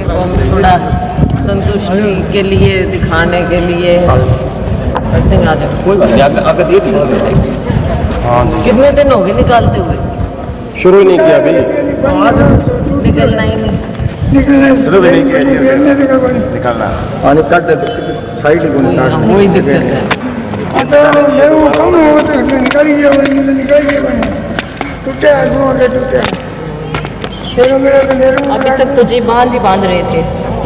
आगे को हम थोड़ा संतुष्टि के लिए दिखाने के लिए सिंह आ जाओ। हाँ जी, कितने दिन हो गए निकालते हुए? शुरू ही नहीं किया अभी। निकलना ही नहीं। शुरू भी नहीं किया, निकलना पानी काट देते साइड वही दिक्कत है। अभी तक तो जी बांध ही बांध रहे थे,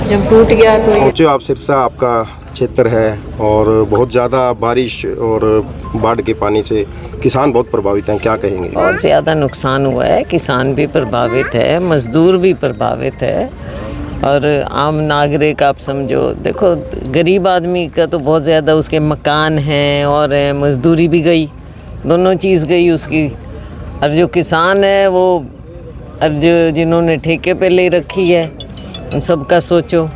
जब टूट गया तो पहुँचे आप सिरसा, आपका क्षेत्र है और बहुत ज़्यादा बारिश और बाढ़ के पानी से किसान बहुत प्रभावित हैं, क्या कहेंगे? बहुत ज़्यादा नुकसान हुआ है, किसान भी प्रभावित है, मजदूर भी प्रभावित है और आम नागरिक आप समझो। देखो गरीब आदमी का तो बहुत ज़्यादा, उसके मकान हैं और मजदूरी भी गई, दोनों चीज़ गई उसकी। और जो किसान है वो, और जो जिन्होंने ठेके पे ले रखी है उन सब का सोचो।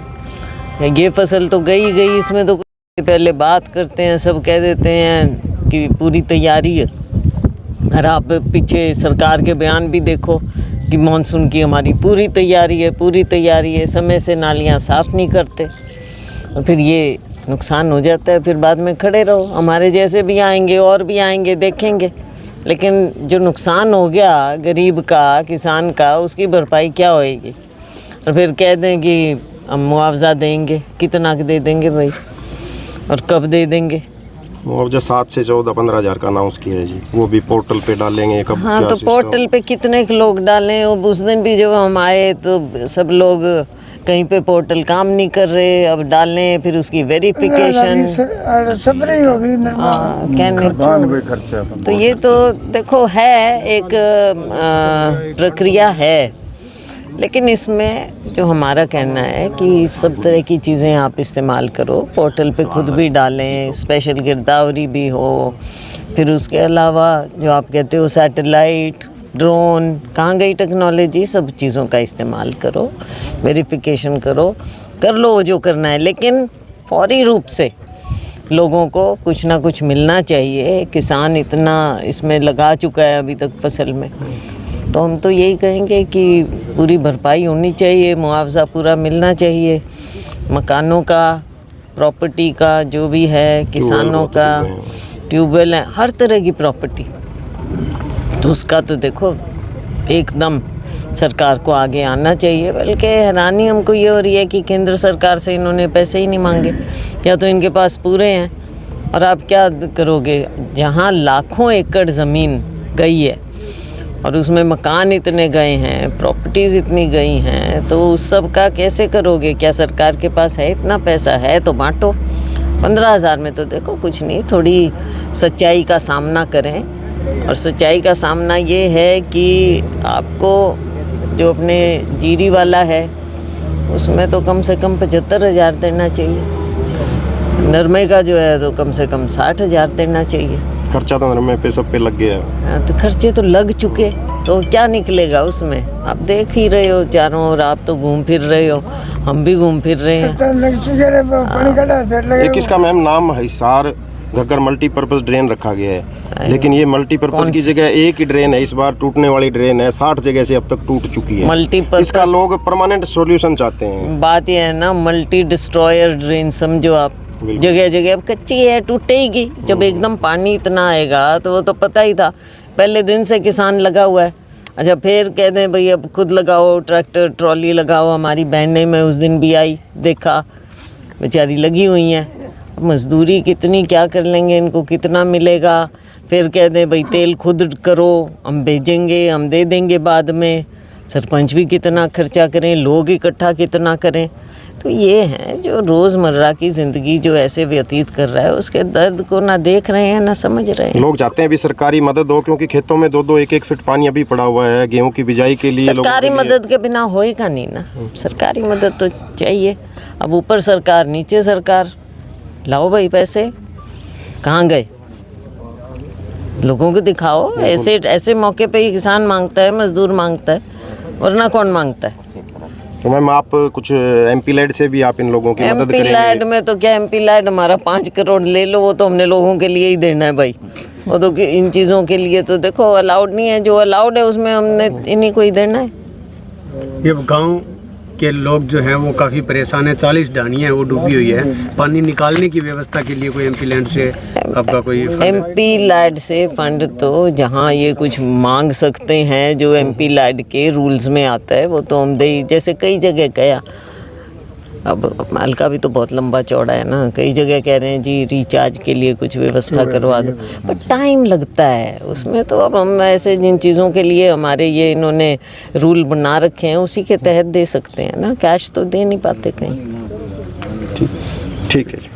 ये फसल तो गई गई, इसमें तो पहले बात करते हैं, सब कह देते हैं कि पूरी तैयारी है। और आप पीछे सरकार के बयान भी देखो कि मानसून की हमारी पूरी तैयारी है, पूरी तैयारी है, समय से नालियाँ साफ़ नहीं करते और फिर ये नुकसान हो जाता है। फिर बाद में खड़े रहो, हमारे जैसे भी आएंगे और भी आएंगे, देखेंगे, लेकिन जो नुकसान हो गया गरीब का, किसान का, उसकी भरपाई क्या होएगी? और फिर कह दें कि हम मुआवजा देंगे, कितना दे देंगे भाई और कब दे देंगे? मुआवजा 7 से 14-15 हज़ार का अनाउंस किया है जी, वो भी पोर्टल पे डालेंगे कब? हाँ, तो पोर्टल पे कितने लोग डालें? और उस दिन भी जब हम आए तो सब लोग कहीं पे पोर्टल काम नहीं कर रहे, अब डालें फिर उसकी वेरिफिकेशन कहने। तो ये तो देखो है एक प्रक्रिया है, लेकिन इसमें जो हमारा कहना है कि सब तरह की चीज़ें आप इस्तेमाल करो, पोर्टल पे खुद भी डालें, स्पेशल गिरदावरी भी हो, फिर उसके अलावा जो आप कहते हो सैटेलाइट, ड्रोन, कहाँ गई टेक्नोलॉजी, सब चीज़ों का इस्तेमाल करो, वेरिफिकेशन करो, कर लो जो करना है, लेकिन फौरी रूप से लोगों को कुछ ना कुछ मिलना चाहिए। किसान इतना इसमें लगा चुका है अभी तक फसल में, तो हम तो यही कहेंगे कि पूरी भरपाई होनी चाहिए, मुआवजा पूरा मिलना चाहिए, मकानों का, प्रॉपर्टी का जो भी है, किसानों का, ट्यूबवेल है, हर तरह की प्रॉपर्टी, तो उसका तो देखो एकदम सरकार को आगे आना चाहिए। बल्कि हैरानी हमको ये हो रही है कि केंद्र सरकार से इन्होंने पैसे ही नहीं मांगे, या तो इनके पास पूरे हैं। और आप क्या करोगे जहाँ लाखों एकड़ ज़मीन गई है और उसमें मकान इतने गए हैं, प्रॉपर्टीज़ इतनी गई हैं, तो उस सब का कैसे करोगे? क्या सरकार के पास है इतना पैसा? है तो बांटो। 15,000 में तो देखो कुछ नहीं, थोड़ी सच्चाई का सामना करें। और सच्चाई का सामना ये है कि आपको जो अपने जीरी वाला है उसमें तो कम से कम 75,000 देना चाहिए, नरमे का जो है तो कम से कम 60,000 देना चाहिए। खर्चा तो नरमे पे सब पे लग गया है। तो खर्चे तो लग चुके, तो क्या निकलेगा उसमें? आप देख ही रहे हो चारों ओर, आप तो घूम फिर रहे हो, हम भी घूम फिर रहे हैं। एक इसका मैम नाम हिसार घग्गर मल्टीपर्पज़ ड्रेन रखा गया है, लेकिन ये मल्टीपर्पज़ की जगह एक ही ड्रेन है, इस बार टूटने वाली ड्रेन है, 60 जगह से अब तक टूट चुकी है। मल्टीपर्पज़, इसका लोग परमानेंट सॉल्यूशन चाहते हैं। बात ये है ना, मल्टी डिस्ट्रॉयर ड्रेन समझो आप, जगह जगह अब कच्ची है, टूटेगी। जब एकदम पानी इतना आएगा तो वो तो पता ही था, पहले दिन से किसान लगा हुआ है। अच्छा फिर कह दें भाई अब खुद लगाओ, ट्रैक्टर ट्रॉली लगाओ। हमारी बहनें, मैं उस दिन भी आई, देखा बेचारी लगी हुई हैं, मजदूरी कितनी, क्या कर लेंगे, इनको कितना मिलेगा? फिर कह दें भाई तेल खुद करो, हम भेजेंगे, हम दे देंगे बाद में। सरपंच भी कितना खर्चा करें, लोग इकट्ठा कितना करें। तो ये है जो रोज़मर्रा की ज़िंदगी जो ऐसे व्यतीत कर रहा है, उसके दर्द को ना देख रहे हैं ना समझ रहे हैं। लोग चाहते हैं अभी सरकारी मदद हो, क्योंकि खेतों में 2-2, 1-1 फीट पानी अभी पड़ा हुआ है गेहूं की बिजाई के लिए। सरकारी मदद के बिना होएगा नहीं ना, सरकारी मदद तो चाहिए। अब ऊपर सरकार नीचे सरकार, लाओ भाई पैसे, कहाँ गए? लोगों को दिखाओ। ऐसे मौके पे ही किसान मांगता है, मजदूर मांगता है, वरना कौन मांगता है? तो मैम आप कुछ MP लैड से भी आप इन लोगों की मदद करेंगे? MP लैड में तो क्या, MP लैड हमारा 5 करोड़ ले लो, वो तो हमने लोगों के लिए ही देना है भाई। वो तो इन चीज़ों के लिए तो देखो अलाउड नहीं है, जो अलाउड है उसमें हमने इन्हीं को ही देना है। ये गांव के लोग जो हैं वो काफ़ी परेशान हैं। 40 ढाणियाँ हैं वो डूबी हुई है। पानी निकालने की व्यवस्था के लिए कोई एमपी लैंड से आपका कोई एमपी लैड से फंड तो जहाँ ये कुछ मांग सकते हैं जो एमपी लैड के रूल्स में आता है वो तो हम दे, जैसे कई जगह गया। अब हल्का भी तो बहुत लंबा चौड़ा है ना, कई जगह कह रहे हैं जी रिचार्ज के लिए कुछ व्यवस्था करवा दो, पर टाइम लगता है उसमें। तो अब हम ऐसे जिन चीज़ों के लिए हमारे ये इन्होंने रूल बना रखे हैं उसी के तहत दे सकते हैं ना, कैश तो दे नहीं पाते कहीं। ठीक है।